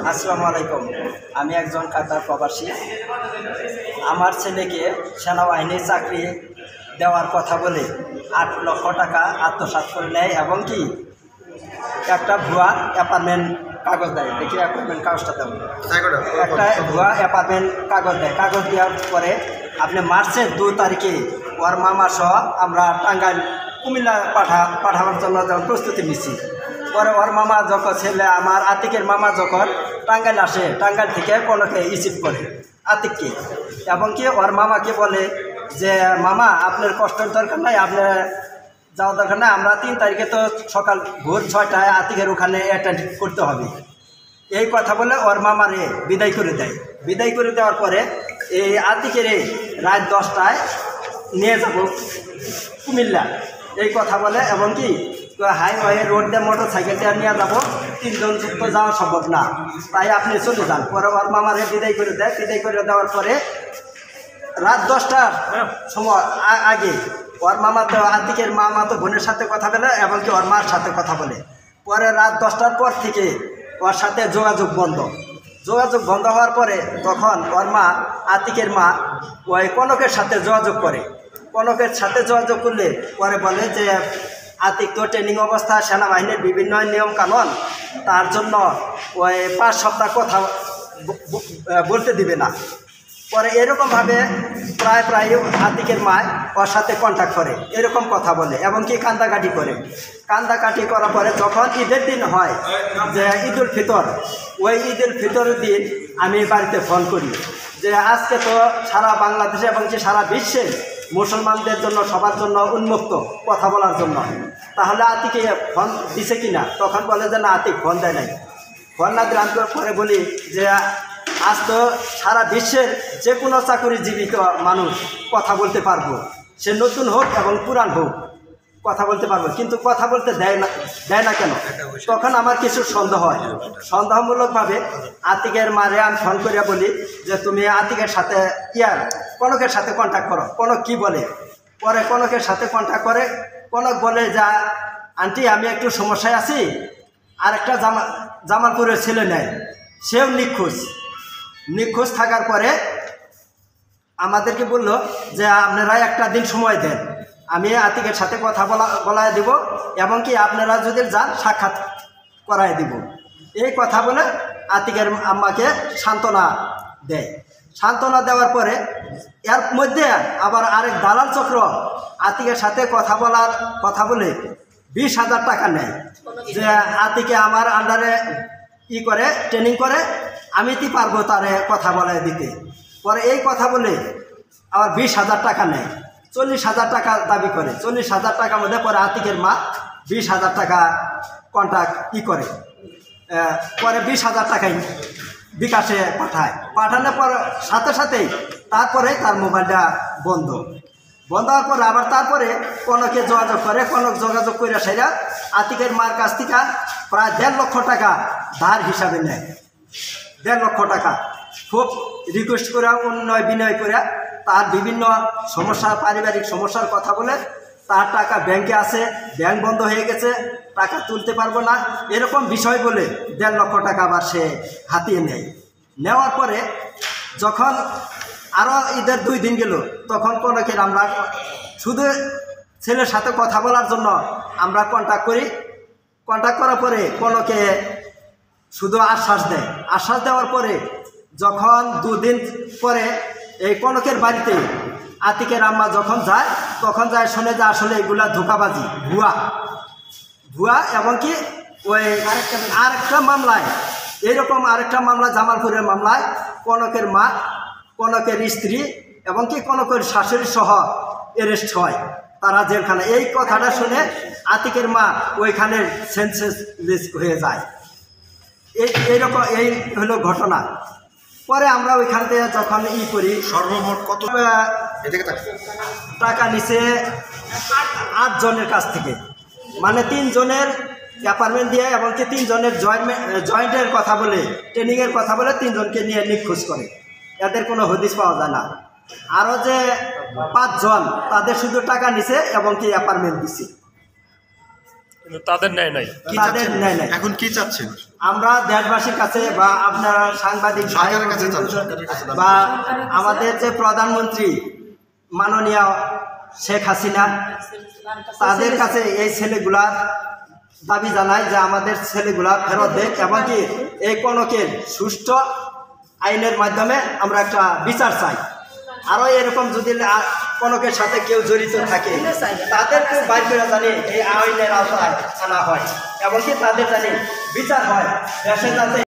আসসালামু আলাইকুম। আমি একজন কাতার প্রবাসী। আমার ছেলেকে সেনাবাহিনীর চাকরি দেওয়ার কথা বলে 8 লক্ষ টাকা আত্মসাৎ করে নেয় এবং কি একটা ভুয়া অ্যাপার্টমেন্ট কাগজ দেয়। দেখি অ্যাপার্টমেন্ট কাগজটা দেব। একটা ভুয়া অ্যাপার্টমেন্ট কাগজ দেয়। কাগজ দেওয়ার পরে আপনি মার্চের 2 তারিখে ওর মামা সহ আমরা টাঙ্গাইল কুমিল্লা পাঠানোর জন্য যখন প্রস্তুতি নিচ্ছি। পরে ওর মামা যখন ছেলে আমার আতিকের মামা যখন টাঙ্গাইল আসে, টাঙ্গাইল থেকে কোনোকে রিসিভ করে আতিককে এবং কি ওর মামাকে বলে যে মামা আপনার কষ্টের দরকার নাই, আপনার যাওয়ার দরকার নাই, আমরা 3 তারিখে তো সকাল ভোর 6টায় আতিকের ওখানে অ্যাটেন্ড করতে হবে। এই কথা বলে ওর মামারে বিদায় করে দেয়। বিদায় করে দেওয়ার পরে এই আতিকের রাত 10টায় নিয়ে যাব কুমিল্লা, এই কথা বলে এবং কি হাইওয়ে রোড দিয়ে মোটর সাইকেলটা নিয়ে যাবো, 3 জন তো যাওয়া সম্ভব না, তাই আপনি চলে যান। পরে ওর মামারে বিদায় করে দেয়। বিদায় করে দেওয়ার পরে রাত 10টার সময় আগে ওর মামা তো আতিকের মামা তো বোনের সাথে কথা বলে এবং কি ওর মার সাথে কথা বলে। পরে রাত 10টার পর থেকে ওর সাথে যোগাযোগ বন্ধ। যোগাযোগ বন্ধ হওয়ার পরে তখন ওর মা আতিকের মা ওই কনকের সাথে যোগাযোগ করে। কনকের সাথে যোগাযোগ করলে পরে বলে যে আতিক তো ট্রেনিং অবস্থা, সেনাবাহিনীর বিভিন্ন নিয়ম কানুন, তার জন্য ওই 5 সপ্তাহ কথা বলতে দিবে না। পরে এরকমভাবে প্রায় আতিকের মা ওর সাথে কন্ট্যাক্ট করে, এরকম কথা বলে এবং কি কান্দাকাটি করে। কান্দাকাটি করার পরে যখন ঈদের দিন হয় যে ঈদুল ফিতর, ওই ঈদুল ফিতরের দিন আমি বাড়িতে ফোন করি যে আজকে তো সারা বাংলাদেশে এবং কি সারা বিশ্বে মুসলমানদের জন্য সবার জন্য উন্মুক্ত কথা বলার জন্য, তাহলে আতিকে ফোন দিছে কিনা। তখন বলে যে না, আতিক ফোন দেয় নাই। ফোন না দেওয়ার পরে বলি যে আজ তো সারা বিশ্বের যে কোনো চাকরিজীবিত মানুষ কথা বলতে পারবো, সে নতুন হোক এবং পুরান হোক, কথা বলতে পারবো, কিন্তু কথা বলতে দেয় না কেন। তখন আমার কিছু সন্দেহ হয়। সন্দেহমূলকভাবে আতিকের মারে আমি ফোন করিয়া বলি যে তুমি আতিকের সাথে কনকের সাথে কন্ট্যাক্ট করো। কনক কি বলে, পরে কনকের সাথে কন্ট্যাক্ট করে। কনক বলে যা আন্টি আমি একটু সমস্যায় আছি, আর একটা জামালপুরের ছেলে নেয়, সেও নিখোঁজ থাকার পরে আমাদেরকে বলল যে আপনারা একটা দিন সময় দেন, আমি আতিকের সাথে কথা বলায় দিব এবং কি আপনারা যদি যান সাক্ষাৎ করায় দিব। এই কথা বলে আতিকের আম্মাকে সান্ত্বনা দেয়। সান্ত্বনা দেওয়ার পরে এর মধ্যে আবার আরেক দালাল চক্র আতিকের সাথে কথা বলে 20,000 টাকা নেয় যে আতিকে আমার আন্ডারে করে ট্রেনিং করে, আমি কি পারবো তারে কথা বলায় দিতে। পরে এই কথা বলে আবার 20,000 টাকা নেয়, 40,000 টাকা দাবি করে। 40,000 টাকার মধ্যে পরে আতিকের মা 20,000 টাকা কন্ট্যাক্ট করে, পরে 20,000 টাকাই বিকাশে পাঠানোর পর সাথেই তারপরে তার মোবাইলটা বন্ধ হওয়ার পরে আবার তারপরে কনকে যোগাযোগ করে। কনক যোগাযোগ করে সেরা আতিকের মার কাছ থেকে প্রায় 1.5 লক্ষ টাকা ধার হিসাবে নেয়। 1.5 লক্ষ টাকা খুব রিকোয়েস্ট করে বিনয় করে তার বিভিন্ন সমস্যা, পারিবারিক সমস্যার কথা বলে তার টাকা ব্যাংকে আছে, ব্যাংক বন্ধ হয়ে গেছে, টাকা তুলতে পারবো না, এরকম বিষয় বলে 1.5 লক্ষ টাকা আবার সে হাতিয়ে নেয়। নেওয়ার পরে যখন আরও ঈদের 2 দিন গেল, তখন কনকের আমরা শুধু ছেলের সাথে কথা বলার জন্য আমরা কন্ট্যাক্ট করি। কন্ট্যাক্ট করার পরে কনকে শুধু আশ্বাস দেয়। আশ্বাস দেওয়ার পরে যখন 2 দিন পরে এই কনকের বাড়িতে আতিকের আম্মা যখন যায়, তখন যায় শুনে যে আসলে এগুলা ধোঁকাবাজি, ভুয়া এবং কি ওই আরেকটা মামলায়, এইরকম আরেকটা মামলা জামালপুরের মামলায় কনকের মা, কনকের স্ত্রী এবং কি কনকের শাশুড়ি সহ অ্যারেস্ট হয়, তারা জেলখানে। এই কথাটা শুনে আতিকের মা ওইখানে সেন্সলেস হয়ে যায়। এইরকম এই হলো ঘটনা। পরে আমরা ওইখান থেকে যখন করি, সর্বমোট কত টাকা নিছে 8 জনের কাছ থেকে, মানে 3 জনের অ্যাপার্টমেন্ট দিয়ে এবং কি 3 জনের জয়েন্টের কথা বলে, ট্রেনিংয়ের কথা বলে 3 জনকে নিয়ে নিখোঁজ করে। এদের কোনো হদিস পাওয়া যায় না। আরও যে 5 জন তাদের শুধু টাকা নিছে এবং কি অ্যাপার্টমেন্ট দিছে। তাদের ন্যায় নাই। তাদের ন্যায় নাই। এখন কি চাচ্ছেন? আমরা দেশবাসীর কাছে বা আপনারা সাংবাদিক বা আমাদের যে প্রধানমন্ত্রী মাননীয় শেখ হাসিনা, তাদের কাছে এই ছেলেগুলার দাবি জানাই যে আমাদের ছেলেগুলা ফেরত দেখ, এবং কি এই কনকের সুষ্ঠু আইনের মাধ্যমে আমরা একটা বিচার চাই। আরও এরকম যদি কনকের সাথে কেউ জড়িত থাকে তাদেরকে বাইর করে জানি এই আইনের আওতায় আনা হয়, এবং কি তাদের জানি বিচার হয় দেশে যাতে